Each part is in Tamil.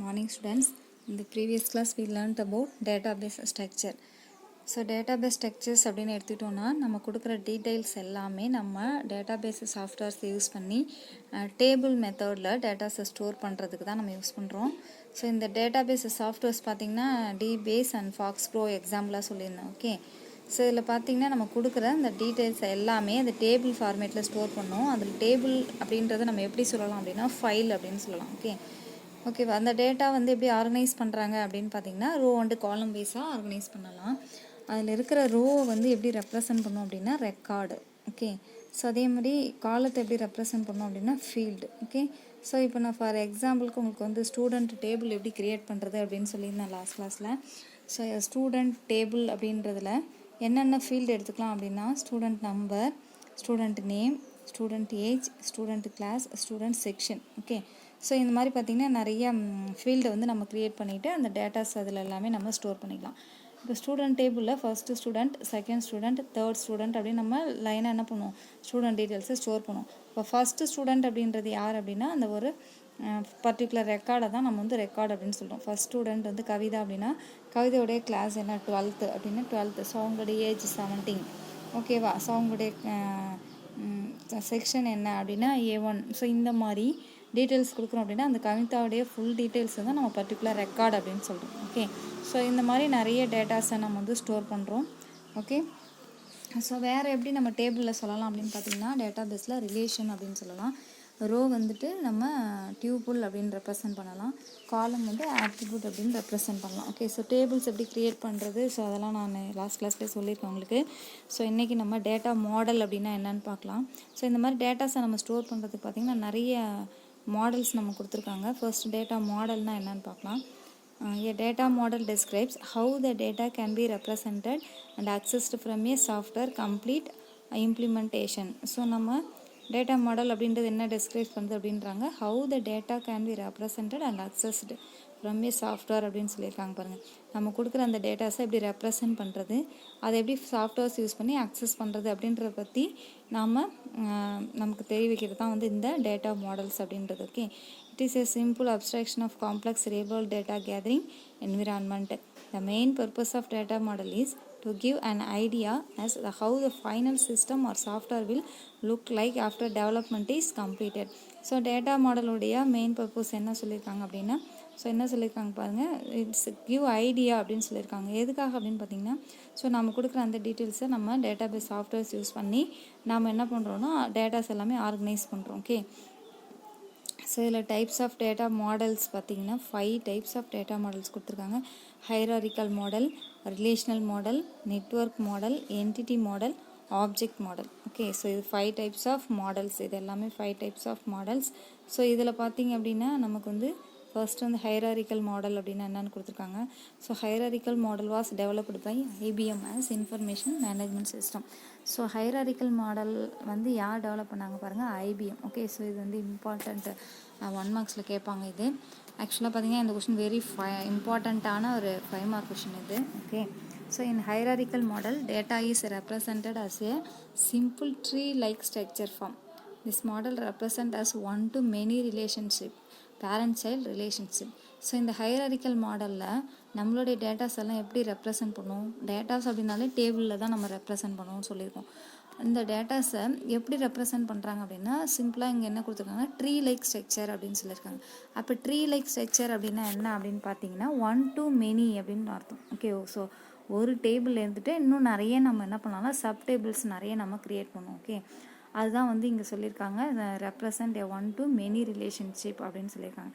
Morning students. In the previous class we learnt about database structure. So database structures அப்படின்னு எடுத்துக்கிட்டோன்னா நம்ம கொடுக்குற டீட்டெயில்ஸ் எல்லாமே நம்ம டேட்டாபேஸ் சாஃப்ட்வேர்ஸ் யூஸ் பண்ணி டேபிள் மெத்தடில் டேட்டாஸை ஸ்டோர் பண்ணுறதுக்கு தான் நம்ம யூஸ் பண்ணுறோம். ஸோ இந்த டேட்டாபேஸ் சாஃப்ட்வேர்ஸ் பார்த்திங்கன்னா டிபேஸ் அண்ட் ஃபாக்ஸ் ப்ரோ எக்ஸாம்பிளாக சொல்லியிருந்தேன். ஓகே, ஸோ இதில் பார்த்திங்கன்னா நம்ம கொடுக்குற அந்த டீட்டெயில்ஸ் எல்லாமே அந்த டேபிள் ஃபார்மேட்டில் ஸ்டோர் பண்ணோம். அதில் டேபிள் அப்படின்றத நம்ம எப்படி சொல்லலாம் அப்படின்னா ஃபைல் அப்படின்னு சொல்லலாம். ஓகேவா, அந்த டேட்டா வந்து எப்படி ஆர்கனைஸ் பண்ணுறாங்க அப்படின்னு பார்த்தீங்கன்னா ரோ அண்டு காலம் வைஸாக ஆர்கனைஸ் பண்ணலாம். அதில் இருக்கிற ரோவை வந்து எப்படி ரெப்ரசன்ட் பண்ணோம் அப்படின்னா ரெக்கார்டு. ஓகே, ஸோ அதே மாதிரி காலத்தை எப்படி ரெப்ரசன்ட் பண்ணோம் அப்படின்னா ஃபீல்டு. ஓகே, ஸோ இப்போ நான் ஃபார் எக்ஸாம்பிளுக்கு உங்களுக்கு வந்து ஸ்டூடெண்ட் டேபிள் எப்படி க்ரியேட் பண்ணுறது அப்படின்னு சொல்லியிருந்தேன் லாஸ்ட் கிளாஸில். ஸோ ஸ்டூடெண்ட் டேபிள் அப்படின்றதில் என்னென்ன ஃபீல்டு எடுத்துக்கலாம் அப்படின்னா student number, student name, student age, student class, student section. Okay, so இந்த மாதிரி பார்த்திங்கன்னா நிறைய ஃபீல்டை வந்து நம்ம க்ரியேட் பண்ணிவிட்டு அந்த டேட்டாஸ் அதில் எல்லாமே நம்ம ஸ்டோர் பண்ணிக்கலாம். இப்போ ஸ்டூடெண்ட் டேபிளில் first student, second student, third student அப்படின்னு நம்ம லைனாக என்ன பண்ணுவோம், ஸ்டூடெண்ட் டீட்டெயில்ஸை ஸ்டோர் பண்ணுவோம். இப்போ ஃபஸ்ட்டு ஸ்டூடெண்ட் அப்படின்றது யார் அப்படின்னா அந்த ஒரு பர்டிகுலர் ரெக்கார்டை தான் நம்ம வந்து ரெக்கார்டு அப்படின்னு சொல்கிறோம். ஃபஸ்ட் ஸ்டூடெண்ட் வந்து கவிதா அப்படின்னா கவிதையோடைய கிளாஸ் என்ன 12th அப்படின்னா 12th. ஸோ அவங்களுடைய ஏஜ் 17. ஓகேவா, ஸோ அவங்களுடைய செக்ஷன் என்ன அப்படின்னா A1. ஸோ இந்த மாதிரி டீட்டெயில்ஸ் கொடுக்குறோம் அப்படின்னா அந்த கவிதாவுடைய ஃபுல் டீட்டெயில்ஸ் தான் நம்ம பர்டிகுலர் ரெக்கார்டு அப்படின்னு சொல்கிறோம். ஓகே, ஸோ இந்த மாதிரி நிறைய டேட்டாஸை நம்ம வந்து ஸ்டோர் பண்ணுறோம். ஓகே, ஸோ வேறு எப்படி நம்ம டேபிளில் சொல்லலாம் அப்படின்னு பார்த்தீங்கன்னா டேட்டாபேஸில் ரிலேஷன் அப்படின்னு சொல்லலாம். ரோ வந்துட்டு நம்ம டியூபிள் அப்படின்னு ரெப்ரசன்ட் பண்ணலாம். காலம் வந்து ஆட்ரிபியூட் அப்படின்னு ரெப்ரசன்ட் பண்ணலாம். ஓகே, ஸோ டேபிள்ஸ் எப்படி க்ரியேட் பண்ணுறது, ஸோ அதெல்லாம் நான் லாஸ்ட் கிளாஸ்லேயே சொல்லியிருக்கேன் உங்களுக்கு. ஸோ இன்றைக்கி நம்ம டேட்டா மாடல் அப்படின்னா என்னென்னு பார்க்கலாம். ஸோ இந்த மாதிரி டேட்டாஸை நம்ம ஸ்டோர் பண்ணுறதுக்கு பார்த்திங்கன்னா நிறைய மாடல்ஸ் நம்ம கொடுத்துருக்காங்க. ஃபர்ஸ்ட் டேட்டா மாடல்னால் என்னென்னு பார்க்கலாம். A data model describes how the data can be represented and accessed from a software complete implementation. So நம்ம டேட்டா மாடல் அப்படின்றது என்ன டெஸ்கிரைப் பண்ணுறது அப்படின்றாங்க, how the data can be represented and accessed from a software அப்படின்னு சொல்லியிருக்காங்க. பாருங்கள், நம்ம கொடுக்குற அந்த டேட்டாஸை எப்படி ரெப்ரசன்ட் பண்ணுறது, அதை எப்படி சாஃப்ட்வேர்ஸ் யூஸ் பண்ணி அக்சஸ் பண்ணுறது அப்படின்றத பற்றி நமக்கு தெரிவிக்கிறது தான் வந்து இந்த டேட்டா மாடல்ஸ் அப்படின்றது. Okay, it is a simple abstraction of complex real-world data gathering environment. The main purpose of data model is to give an idea as to how the final system or software will look like after development is completed. So data மாடலுடைய மெயின் பர்பஸ் என்ன சொல்லியிருக்காங்க அப்படின்னா, ஸோ என்ன சொல்லியிருக்காங்க பாருங்கள், இட்ஸ் கிவ் ஐடியா அப்படின்னு சொல்லியிருக்காங்க. எதுக்காக அப்படின்னு பார்த்தீங்கன்னா, ஸோ நம்ம கொடுக்குற அந்த டீட்டெயில்ஸை நம்ம டேட்டாபேஸ் சாஃப்ட்வேர்ஸ் யூஸ் பண்ணி நம்ம என்ன பண்ணுறோன்னா டேட்டாஸ் எல்லாமே ஆர்கனைஸ் பண்ணுறோம். ஓகே, ஸோ இதில் டைப்ஸ் ஆஃப் டேட்டா மாடல்ஸ் பார்த்திங்கன்னா 5 டைப்ஸ் ஆஃப் டேட்டா மாடல்ஸ் கொடுத்துருக்காங்க. Hierarchical model, relational model, network model, entity model, object model. Okay, so இது 5 டைப்ஸ் ஆஃப் மாடல்ஸ். இது எல்லாமே 5 டைப்ஸ் ஆஃப் மாடல்ஸ். ஸோ இதில் பார்த்திங்க அப்படின்னா நமக்கு வந்து ஃபர்ஸ்ட் வந்து ஹைராரிக்கல் மாடல் அப்படின்னா என்னென்னு கொடுத்துருக்காங்க. So hierarchical model was developed by IBM as information management system. So hierarchical model வந்து யார் டெவலப் பண்ணாங்க பாருங்கள், IBM. ஓகே, ஸோ இது வந்து இம்பார்ட்டண்ட் 1 மார்க்ஸில் கேட்பாங்க. இது ஆக்சுவலாக பார்த்தீங்கன்னா இந்த கொஷின் வெரி இம்பார்ட்டண்ட்டான ஒரு 5 மார்க் கொஷின் இது. Okay, so in hierarchical model data is represented as a simple tree-like structure form. This model represents as one-to-many relationship, parent child relationship. So இந்த ஹைராரிக்கல் மாடலில் நம்மளுடைய டேட்டாஸ் எல்லாம் எப்படி ரெப்ரசன்ட் பண்ணுவோம், டேட்டாஸ் அப்படின்னாலே டேபிளில் தான் நம்ம ரெப்ரசன்ட் பண்ணுவோம்னு சொல்லியிருக்கோம். இந்த டேட்டாஸை எப்படி ரெப்ரசன்ட் பண்ணுறாங்க அப்படின்னா சிம்பிளாக இங்கே என்ன கொடுத்துருக்காங்க, ட்ரீ லைக் ஸ்ட்ரக்சர் அப்படின்னு சொல்லியிருக்காங்க. அப்போ ட்ரீ லைக் ஸ்ட்ரக்சர் அப்படின்னா என்ன அப்படின்னு பார்த்தீங்கன்னா ஒன் டு மெனி அப்படின்னு அர்த்தம். ஓகே, ஸோ ஒரு டேபிள் இருந்துட்டு இன்னும் நிறைய நம்ம என்ன பண்ணலாம்னா சப் டேபிள்ஸ் நிறைய நம்ம க்ரியேட் பண்ணுவோம். ஓகே, அதுதான் வந்து இங்கே சொல்லியிருக்காங்க, represent a one to many relationship அப்படின்னு சொல்லியிருக்காங்க.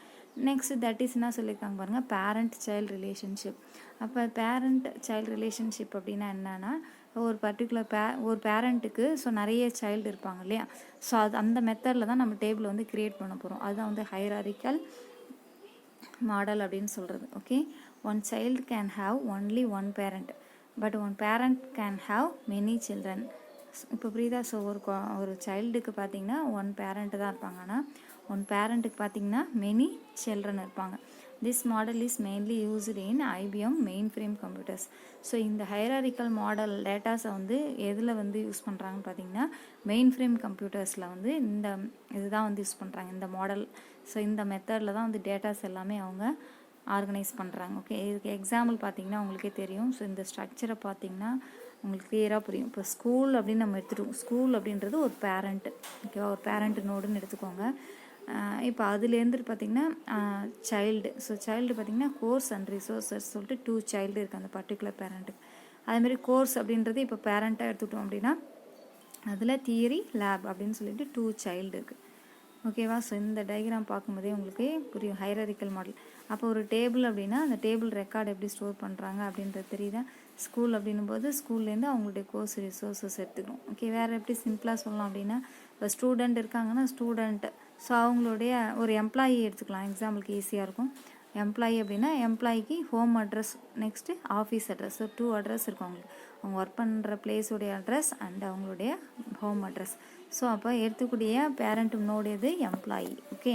நெக்ஸ்ட் தட் இஸ் என்ன சொல்லியிருக்காங்க பாருங்கள், பேரண்ட் சைல்டு ரிலேஷன்ஷிப். அப்போ பேரண்ட் சைல்டு ரிலேஷன்ஷிப் அப்படின்னா என்னன்னா ஒரு பர்டிகுலர் ஒரு பேரண்ட்டுக்கு ஸோ நிறைய சைல்டு இருப்பாங்க இல்லையா, ஸோ அந்த மெத்தடில் தான் நம்ம டேபிள் வந்து க்ரியேட் பண்ண போகிறோம். அதுதான் வந்து ஹைராரிக்கல் மாடல் அப்படின்னு சொல்கிறது. Okay, one child can have only one parent, but one parent can have many children. இப்போ புரியுதா? ஸோ ஒரு சைல்டுக்கு பார்த்தீங்கன்னா ஒன் பேரண்ட்டு தான் இருப்பாங்க, ஆனால் ஒன் பேரண்ட்டுக்கு பார்த்தீங்கன்னா மெனி சில்ட்ரன் இருப்பாங்க. This model is mainly used in IBM main frame computers. So இந்த ஹைராரிக்கல் மாடல் டேட்டாஸை வந்து எதில் வந்து யூஸ் பண்ணுறாங்கன்னு பார்த்தீங்கன்னா மெயின் ஃப்ரேம் கம்ப்யூட்டர்ஸில் வந்து இந்த இதுதான் வந்து யூஸ் பண்ணுறாங்க, இந்த மாடல். ஸோ இந்த மெத்தடில் தான் வந்து டேட்டாஸ் எல்லாமே அவங்க ஆர்கனைஸ் பண்ணுறாங்க. ஓகே, இதுக்கு எக்ஸாம்பிள் பார்த்தீங்கன்னா உங்களுக்கே தெரியும். ஸோ இந்த ஸ்ட்ரக்சரை பார்த்தீங்கன்னா உங்களுக்கு கிளியராக புரியும். இப்போ ஸ்கூல் அப்படின்னு நம்ம எடுத்துட்டோம். ஸ்கூல் அப்படின்றது ஒரு பேரண்ட்டு, ஓகேவா, ஒரு பேரண்ட் நோடுன்னு எடுத்துக்கோங்க. இப்போ அதுலேருந்து பார்த்திங்கன்னா சைல்டு. ஸோ சைல்டு பார்த்திங்கன்னா கோர்ஸ் அண்ட் ரிசோர்ஸஸ் சொல்லிட்டு 2 சைல்டு இருக்குது அந்த பர்டிகுலர் பேரண்ட்டுக்கு. அதேமாதிரி கோர்ஸ் அப்படின்றது இப்போ பேரண்ட்டாக எடுத்துக்கிட்டோம் அப்படின்னா அதில் தியரி லேப் அப்படின்னு சொல்லிட்டு 2 சைல்டு இருக்குது. ஓகேவா. ஸோ இந்த டயக்ராம் பார்க்கும்போதே உங்களுக்கு புரியும் ஹைராரிக்கல் மாடல். அப்போ ஒரு டேபிள் அப்படின்னா அந்த டேபிள் ரெக்கார்டு எப்படி ஸ்டோர் பண்ணுறாங்க அப்படின்றது தெரியுதா. ஸ்கூல் அப்படின்னும் போது ஸ்கூல்லேருந்து அவங்களுடைய கோர்ஸ் ரிசோர்ஸஸ் எடுத்துக்கணும். ஓகே, வேறு எப்படி சிம்பிளாக சொல்லலாம் அப்படின்னா இப்போ ஸ்டூடெண்ட் இருக்காங்கன்னா ஸ்டூடெண்ட்டு, ஸோ அவங்களுடைய ஒரு எம்ப்ளாயி எடுத்துக்கலாம், எக்ஸாம்பிளுக்கு ஈஸியாக இருக்கும். எம்ப்ளாயி அப்படின்னா எம்ப்ளாயிக்கு home address, next office address. So 2 address இருக்கும் அவங்களுக்கு, அவங்க ஒர்க் பண்ணுற பிளேஸுடைய அட்ரஸ் அண்ட் அவங்களுடைய ஹோம் அட்ரஸ். ஸோ அப்போ எடுத்துக்கூடிய பேரண்ட் நோடையது எம்ப்ளாயி. ஓகே,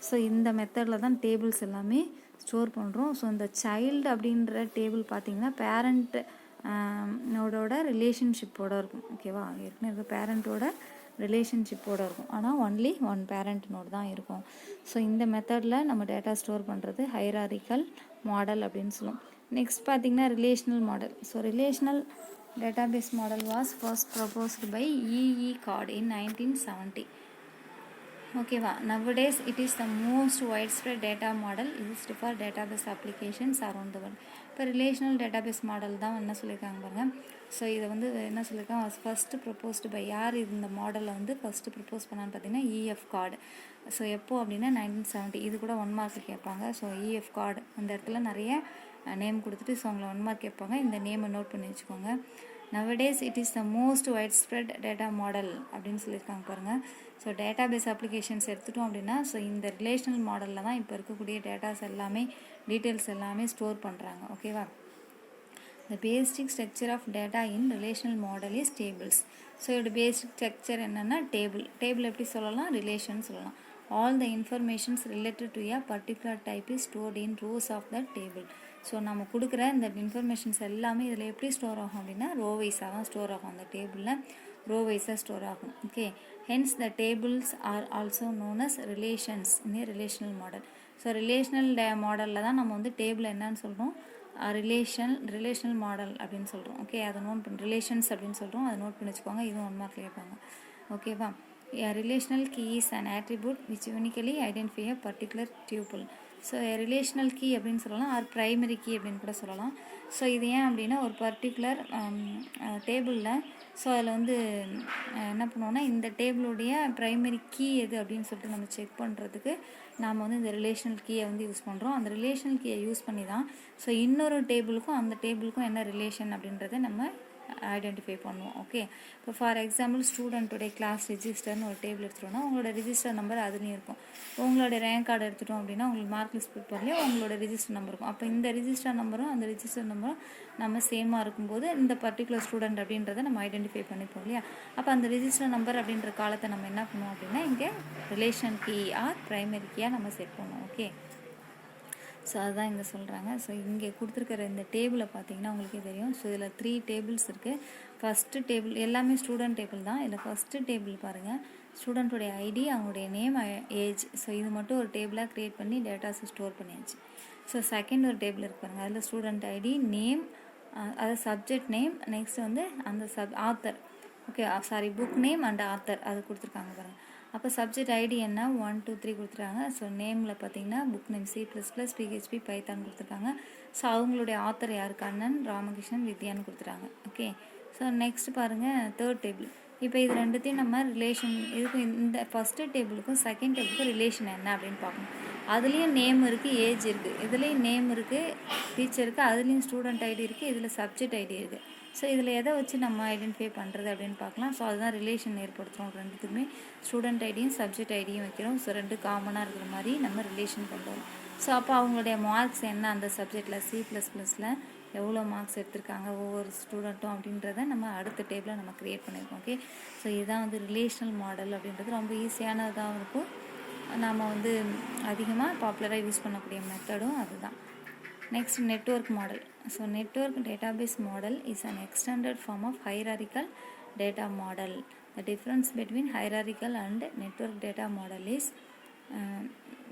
ஸோ இந்த மெத்தடில் தான் டேபிள்ஸ் எல்லாமே ஸ்டோர் பண்ணுறோம். ஸோ இந்த சைல்டு அப்படின்ற டேபிள் பார்த்திங்கன்னா பேரண்ட் நோடோட ரிலேஷன்ஷிப்போடு இருக்கும். ஓகேவா, ஏற்கனவே பேரண்ட்டோட ரிலேஷன்ஷிப்போடு இருக்கும், ஆனால் ஒன்லி ஒன் பேரண்ட் நோடு தான் இருக்கும். ஸோ இந்த மெத்தடில் நம்ம டேட்டா ஸ்டோர் பண்ணுறது ஹைராரிக்கல் மாடல் அப்படின்னு சொல்லுவோம். நெக்ஸ்ட் பார்த்திங்கன்னா relational model. So relational database model was first proposed by E.E. Codd in 1970. ஓகேவா. nowadays it is the most widespread data model used for database applications around the world. இப்போ ரிலேஷனல் டேட்டாபேஸ் மாடல் தான் என்ன சொல்லியிருக்காங்க பாருங்கள். ஸோ இதை வந்து என்ன சொல்லியிருக்காங்க, ஃபஸ்ட்டு ப்ரப்போஸ்டு பை யார் இந்த மாடலை வந்து ஃபஸ்ட்டு ப்ரப்போஸ் பண்ணான்னு பார்த்தீங்கன்னா E.F. Codd. ஸோ எப்போ அப்படின்னா 1970. இது கூட 1 மார்க் கேட்பாங்க. So E.F. Codd அந்த இடத்துல நிறைய நேம் கொடுத்துட்டு ஸோ அவங்கள 1 மார்க் கேட்பாங்க. இந்த நேமை நோட் பண்ணி வச்சுக்கோங்க. nowadays it is the most widespread data model அப்படின்னு சொல்லியிருக்காங்க பாருங்கள். ஸோ டேட்டாபேஸ் அப்ளிகேஷன்ஸ் எடுத்துட்டோம் அப்படின்னா ஸோ இந்த ரிலேஷனல் மாடலில் தான் இப்போ இருக்கக்கூடிய டேட்டாஸ் எல்லாமே டீட்டெயில்ஸ் எல்லாமே ஸ்டோர் பண்ணுறாங்க. ஓகேவா. The basic structure of data in relational model is tables. So இதோட பேசிக் ஸ்ட்ரக்சர் என்னென்னா டேபிள் எப்படி சொல்லலாம், ரிலேஷன் சொல்லலாம். All the informations related to a particular type is stored in rows of the table. So நம்ம கொடுக்குற இந்த இன்ஃபர்மேஷன்ஸ் எல்லாமே இதில் எப்படி ஸ்டோர் ஆகும் அப்படின்னா ரோவைஸாக தான் ஸ்டோர் ஆகும். அந்த டேபிளில் ரோவைஸாக ஸ்டோர் ஆகும். Okay, hence the tables are also known as relations in a relational model. So relational மாடலில் தான் நம்ம வந்து டேபிள் என்னன்னு சொல்கிறோம், ரிலேஷனல் மாடல் அப்படின்னு சொல்கிறோம். ஓகே, அதை நோட் பண்ணி ரிலேஷன்ஸ் அப்படின்னு சொல்கிறோம், அதை நோட் பண்ணி வச்சுக்கோங்க. இதுவும் 1 மார்க் கேட்பாங்க. ஓகேவா. A relational key is an attribute which uniquely identify a particular tuple. So relational key அப்படின்னு சொல்லலாம், ஆர் ப்ரைமரி கீ அப்படின்னு கூட சொல்லலாம். ஸோ இது ஏன் அப்படின்னா ஒரு பர்டிகுலர் டேபிளில் ஸோ அதில் வந்து என்ன பண்ணுவோன்னா இந்த டேபிளுடைய ப்ரைமரி கீ எது அப்படின்னு சொல்லிட்டு நம்ம செக் பண்ணுறதுக்கு நாம் வந்து இந்த ரிலேஷனல் கீயை வந்து யூஸ் பண்ணுறோம். அந்த ரிலேஷனல் கீயை யூஸ் பண்ணி தான் ஸோ இன்னொரு டேபிளுக்கும் அந்த டேபிளுக்கும் என்ன ரிலேஷன் அப்படின்றத நம்ம ஐடென்டிஃபை பண்ணுவோம். ஓகே, இப்போ ஃபார் எக்ஸாம்பிள் ஸ்டூடெண்ட்டுடைய கிளாஸ் ரெஜிஸ்டர்னு ஒரு டேபிள் எடுத்துட்டோம்னா உங்களோட ரிஜிஸ்டர் நம்பர் அதுலேயும் இருக்கும். உங்களோட ரேங்க் கார்டு எடுத்துட்டோம் அப்படின்னா உங்களுக்கு மார்க் லிஸ்ட் பேப்பர்லேயே உங்களோட ரிஜிஸ்டர் நம்பர் இருக்கும். அப்போ இந்த ரிஜிஸ்டர் நம்பரும் அந்த ரிஜிஸ்டர் நம்பரும் நம்ம சேமாக இருக்கும்போது இந்த பர்டிகுலர் ஸ்டூடெண்ட் அப்படின்றத நம்ம ஐடென்டிஃபை பண்ணிப்போம் இல்லையா. அப்போ அந்த ரிஜிஸ்டர் நம்பர் அப்படின்ற காலத்தை நம்ம என்ன பண்ணுவோம் அப்படின்னா இங்கே ரிலேஷன் கீ ஆர் ப்ரைமரி கீயாக நம்ம செட் பண்ணுவோம். ஓகே, ஸோ அதுதான் இங்கே சொல்கிறாங்க. ஸோ இங்கே கொடுத்துருக்கிற இந்த டேபிளை பார்த்தீங்கன்னா உங்களுக்கே தெரியும். ஸோ இதில் 3 டேபிள்ஸ் இருக்குது. ஃபஸ்ட்டு டேபிள் எல்லாமே ஸ்டூடெண்ட் டேபிள் தான். இதில் ஃபஸ்ட்டு டேபிள் பாருங்கள், ஸ்டூடெண்ட்டுடைய ஐடி, அவங்களுடைய நேம், ஏஜ். ஸோ இது மட்டும் ஒரு டேபிளாக க்ரியேட் பண்ணி டேட்டாஸை ஸ்டோர் பண்ணியாச்சு. ஸோ செகண்ட் ஒரு டேபிள் இருக்கு பாருங்கள், அதில் ஸ்டூடெண்ட் ஐடி, நேம், அது சப்ஜெக்ட் நேம், நெக்ஸ்ட் வந்து அந்த author, okay sorry book name and author அது கொடுத்துருக்காங்க பாருங்கள். அப்போ சப்ஜெக்ட் ஐடி என்ன 1 2 3 கொடுத்துருக்காங்க. ஸோ நேமில் பார்த்தீங்கன்னா book name C++, PHP, Python கொடுத்துருக்காங்க. ஸோ அவங்களுடைய ஆத்தர் யார், கண்ணன், ராமகிருஷ்ணன், வித்யான்னு கொடுத்துருக்காங்க. ஓகே, ஸோ நெக்ஸ்ட் பாருங்கள் தேர்ட் டேபிள். இப்போ இது ரெண்டுத்தையும் நம்ம ரிலேஷன் இதுக்கும் இந்த ஃபஸ்ட்டு டேபிளுக்கும் செகண்ட் டேபிளுக்கும் ரிலேஷன் என்ன அப்படின்னு பார்க்கணும். அதுலேயும் நேம் இருக்குது, ஏஜ் இருக்குது, இதுலேயும் நேம் இருக்குது, டீச்சர் இருக்குது, அதுலேயும் ஸ்டூடெண்ட் ஐடி இருக்குது, இதில் சப்ஜெக்ட் ஐடி இருக்குது. ஸோ இதில் எதை வச்சு நம்ம ஐடென்டிஃபை பண்ணுறது அப்படின்னு பார்க்கலாம். ஸோ அதுதான் ரிலேஷன் ஏற்படுத்துகிறோம். ரெண்டுத்துக்குமே ஸ்டூடெண்ட் ஐடியும் சப்ஜெக்ட் ஐடியும் வைக்கிறோம். ஸோ 2 காமனாக இருக்கிற மாதிரி நம்ம ரிலேஷன் பண்ணுறோம். ஸோ அப்போ அவங்களுடைய மார்க்ஸ் என்ன, அந்த சப்ஜெக்டில் C++ல் எவ்வளோ மார்க்ஸ் எடுத்திருக்காங்க ஒவ்வொரு ஸ்டூடெண்ட்டும் அப்படின்றத நம்ம அடுத்த டேபிளில் நம்ம க்ரியேட் பண்ணியிருக்கோம். ஓகே, ஸோ இதுதான் வந்து ரிலேஷனல் மாடல் அப்படின்றது ரொம்ப ஈஸியானதாகவும் இருக்கும், நாம் வந்து அதிகமாக பாப்புலராக யூஸ் பண்ணக்கூடிய மெத்தடும் அதுதான். Next, network model. So network database model is an extended form of hierarchical data model. The difference between hierarchical and network data model is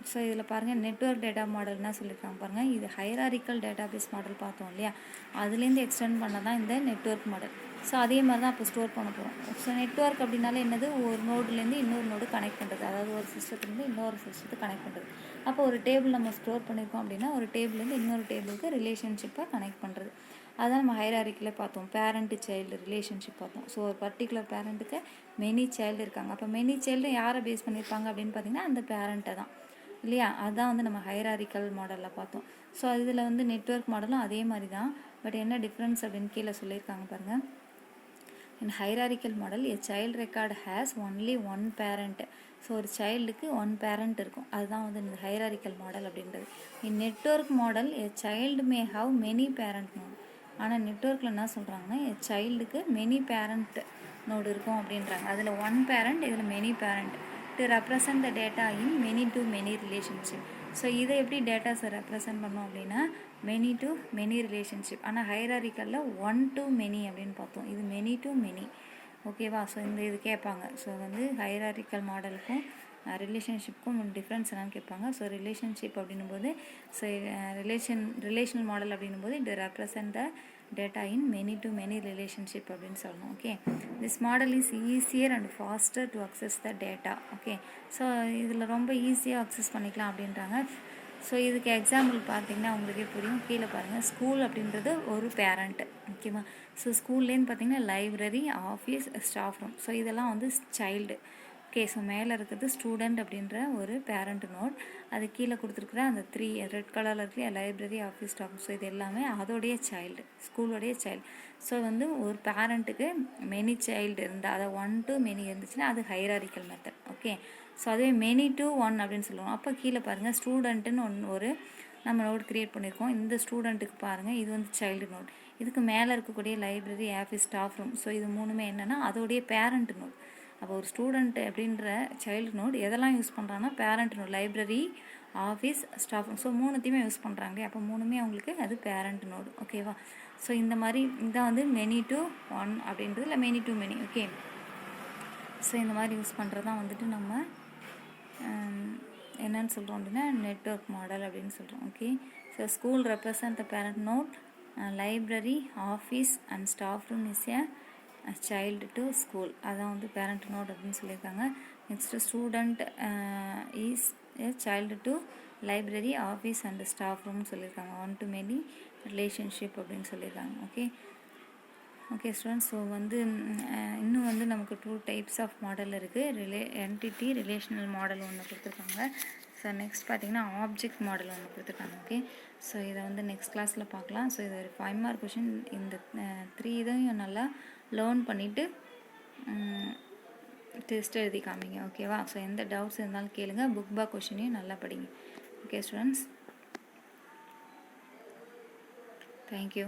so இதில் பாருங்கள் நெட்வொர்க் டேட்டா மாடல்னா சொல்லியிருக்காங்க பாருங்கள். இது ஹைராரிக்கல் டேட்டாபேஸ் மாடல் பார்த்தோம் இல்லையா, அதுலேருந்து எக்ஸ்டெண்ட் பண்ண தான் இந்த நெட்வொர்க் மாடல். ஸோ அதே மாதிரி தான் அப்போ ஸ்டோர் பண்ண போகிறோம். ஸோ நெட்வொர்க் அப்படின்னாலே என்னது, ஒரு நோடுலேருந்து இன்னொரு நோடு கனெக்ட் பண்ணுறது, அதாவது ஒரு சிஸ்டத்துலேருந்து இன்னொரு சிஸ்டத்துக்கு கனெக்ட் பண்ணுறது. அப்போ ஒரு டேபிள் நம்ம ஸ்டோர் பண்ணியிருக்கோம் அப்படின்னா ஒரு டேபிள்லேருந்து இன்னொரு டேபிளுக்கு ரிலேஷன்ஷிப்பை கனெக்ட் பண்ணுறது. அதான் நம்ம ஹைராரிக்கில் பார்த்தோம், பேரண்ட் சைல்டு ரிலேஷன்ஷிப் பார்த்தோம். ஸோ ஒரு பர்டிகுலர் பேரண்ட்டுக்கு மெனி சைல்டு இருக்காங்க. அப்போ மெனி சைல்டு யாரை பேஸ் பண்ணியிருப்பாங்க அப்படின்னு பார்த்தீங்கன்னா அந்த பேரண்ட்டை தான் இல்லையா. அதுதான் வந்து நம்ம ஹைராரிக்கல் மாடலில் பார்த்தோம். ஸோ இதில் வந்து நெட்வொர்க் மாடலும் அதே மாதிரி தான். பட் என்ன டிஃப்ரென்ஸ் அப்படின்னு கீழே சொல்லியிருக்காங்க பாருங்கள். In hierarchical model, a child record has only one parent. So ஒரு சைல்டுக்கு ஒன் பேரண்ட் இருக்கும். அதுதான் வந்து இந்த ஹைராரிக்கல் மாடல் அப்படின்றது. In network model, a child may have many parent node. ஆனால் நெட்வொர்க்கில் என்ன சொல்கிறாங்கன்னா சைல்டுக்கு மெனி பேரண்ட் நோடு இருக்கும் அப்படின்றாங்க. அதில் ஒன் பேரண்ட், இதில் many parent to represent the data in many to many relationship. So இதை எப்படி டேட்டாஸை ரெப்ரசன்ட் பண்ணோம் அப்படின்னா மெனி டு மெனி ரிலேஷன்ஷிப். ஆனால் ஹைராரிக்கலில் ஒன் டு மெனி அப்படின்னு பார்த்தோம், இது மெனி டு மெனி. ஓகேவா. ஸோ இந்த இது கேட்பாங்க. ஸோ வந்து ஹைராரிக்கல் மாடலுக்கும் ரிலேஷன்ஷிப்புக்கும் டிஃப்ரென்ஸ் என்னன்னு கேட்பாங்க. ஸோ ரிலேஷன்ஷிப் அப்படின்னும் போது ஸோ ரிலேஷனல் மாடல் அப்படின்னும் போது it represent the data in many to many relationship அப்படின்னு சொல்லணும். Okay, this model is easier and pastor to access the data. Okay, so இதில் ரொம்ப ஈஸியாக அக்சஸ் பண்ணிக்கலாம் அப்படின்றாங்க. ஸோ இதுக்கு எக்ஸாம்பிள் பார்த்தீங்கன்னா உங்களுக்கே புரியும். கீழே பாருங்கள், ஸ்கூல் அப்படின்றது ஒரு பேரண்ட்டு. ஓகேவா. ஸோ ஸ்கூல்லேருந்து பார்த்தீங்கன்னா library, office, staff room. So இதெல்லாம் வந்து சைல்டு. ஓகே, ஸோ மேலே இருக்கிறது ஸ்டூடெண்ட் அப்படின்ற ஒரு பேரண்ட் நோட். அது கீழே கொடுத்துருக்குற அந்த 3 ரெட் கலரில் இருக்கிற லைப்ரரி, ஆஃபீஸ், ஸ்டாஃப். ஸோ இது எல்லாமே அதோடைய சைல்டு, ஸ்கூலோடைய சைல்டு. ஸோ வந்து ஒரு பேரண்ட்டுக்கு மெனி சைல்டு இருந்தால், அதை 1 to many இருந்துச்சுன்னா அது ஹைராரிக்கல் மெத்தட். ஓகே, ஸோ அதுவே மெனி டு 1 அப்படின்னு சொல்லுவோம். அப்போ கீழே பாருங்கள் ஸ்டூடெண்ட்டுன்னு ஒரு நம்ம நோட் க்ரியேட் பண்ணியிருக்கோம். இந்த ஸ்டூடெண்ட்டுக்கு பாருங்கள் இது வந்து சைல்டு நோட். இதுக்கு மேலே இருக்கக்கூடிய library, office, staff room. So இது மூணுமே என்னென்னா அதோடைய பேரண்ட் நோட். அப்போ ஒரு ஸ்டூடெண்ட் அப்படின்ற சைல்டு நோட் எதெல்லாம் யூஸ் பண்ணுறாங்கன்னா parent node, library, office, staff room. So மூணுத்தையுமே யூஸ் பண்ணுறாங்களே, அப்போ மூணுமே அவங்களுக்கு அது பேரண்ட் நோடு. ஓகேவா. ஸோ இந்த மாதிரி இதான் வந்து மெனி டு 1 அப்படின்றது, இல்லை many to many. Okay, so இந்த மாதிரி யூஸ் பண்ணுறது தான் வந்துட்டு நம்ம என்னன்னு சொல்கிறோம் அப்படின்னா நெட்வொர்க் மாடல் அப்படின்னு சொல்கிறோம். Okay, so school represent the parent node, library, office and staff room is a child to school. அதான் வந்து பேரண்ட் நோட் அப்படின்னு சொல்லியிருக்காங்க. Next student is a child to library, office and staff ரூம்னு சொல்லியிருக்காங்க. 1 to many ரிலேஷன்ஷிப் அப்படின்னு சொல்லியிருக்காங்க. Okay, okay students. ஸோ வந்து இன்னும் வந்து நமக்கு 2 types ஆஃப் மாடல் இருக்குது. என்டிட்டி ரிலேஷனல் மாடல் ஒன்று கொடுத்துருக்காங்க. ஸோ நெக்ஸ்ட் பார்த்தீங்கன்னா ஆப்ஜெக்ட் மாடல் ஒன்று கொடுத்துருக்காங்க. ஓகே, ஸோ இதை வந்து நெக்ஸ்ட் கிளாஸில் பார்க்கலாம். ஸோ இது ஒரு 5 mark கொஷின். இந்த 3 இதையும் நல்லா லேர்ன் பண்ணிவிட்டு டெஸ்ட் எழுதி காமிங்க. ஓகேவா. ஸோ எந்த டவுட்ஸ் இருந்தாலும் கேளுங்க. புக் பேக் கொஷினையும் நல்லா படிங்க. Okay students, thank you.